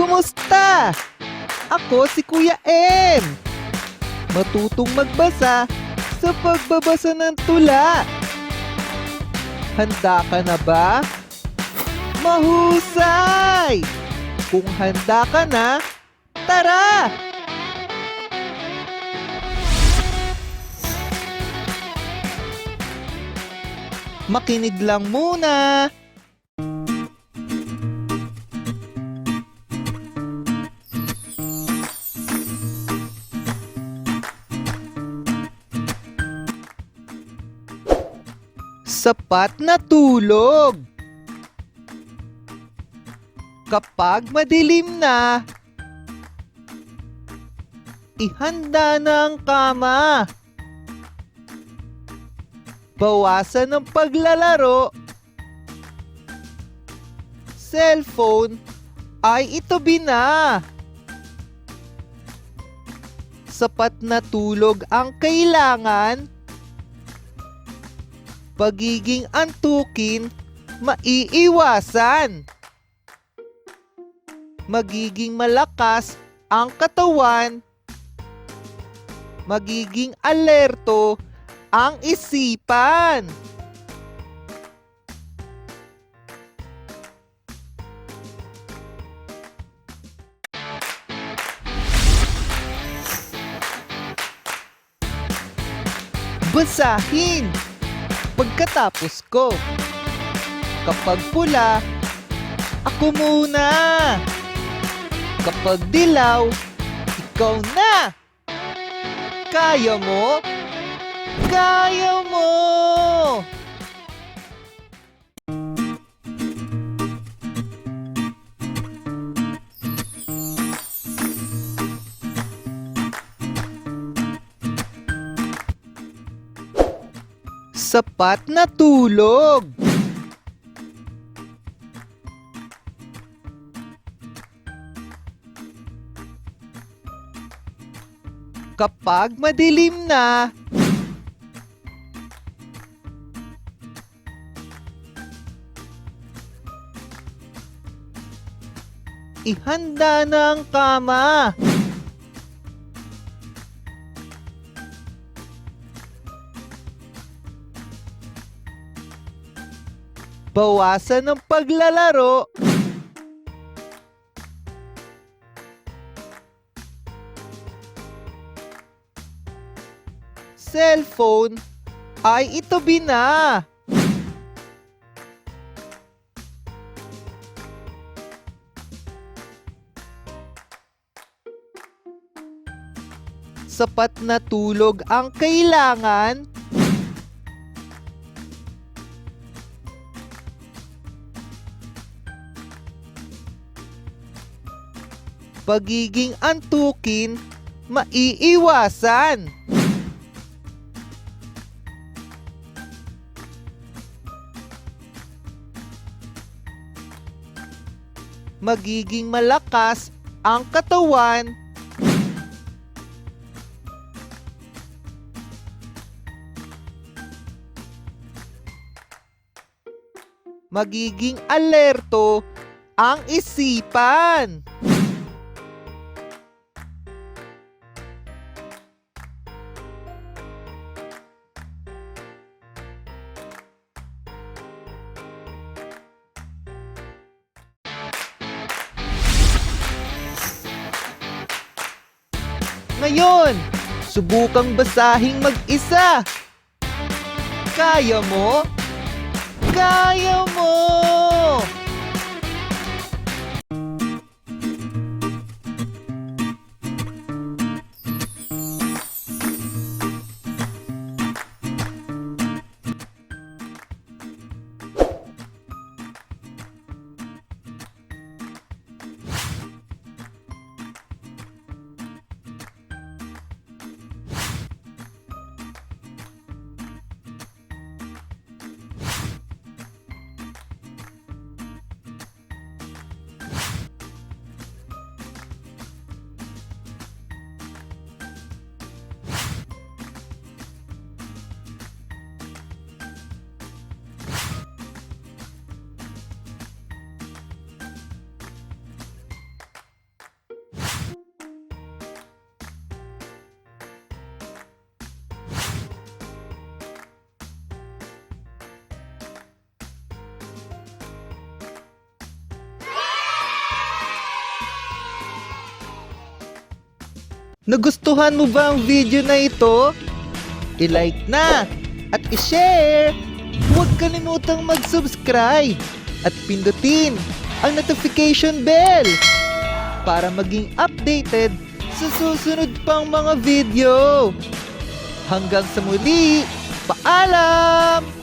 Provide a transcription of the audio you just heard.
Kumusta? Ako si Kuya M. Matutong magbasa sa pagbabasa ng tula. Handa ka na ba? Mahusay! Kung handa ka na, tara! Makinig lang muna. Sapat na tulog. Kapag madilim na, ihanda na ang kama. Bawasan ang paglalaro. Cellphone ay itabi na. Sapat na tulog ang kailangan. Pagiging antukin, maiiwasan. Magiging malakas ang katawan. Magiging alerto ang isipan. Basahin pagkatapos ko. Kapag pula, ako muna. Kapag dilaw, ikaw na. Kaya mo? Kaya mo! Sapat na tulog. Kapag madilim na, ihanda na ang kama. Bawasan ang paglalaro. Cellphone ay itabi na. Sapat na tulog ang kailangan. Pagiging antukin, maiiwasan. Magiging malakas ang katawan. Magiging alerto ang isipan. Ngayon, subukang basahing mag-isa. Kaya mo? Kaya mo! Nagustuhan mo ba ang video na ito? I-like na at i-share! Huwag kalimutang mag-subscribe at pindutin ang notification bell para maging updated sa susunod pang mga video. Hanggang sa muli, paalam!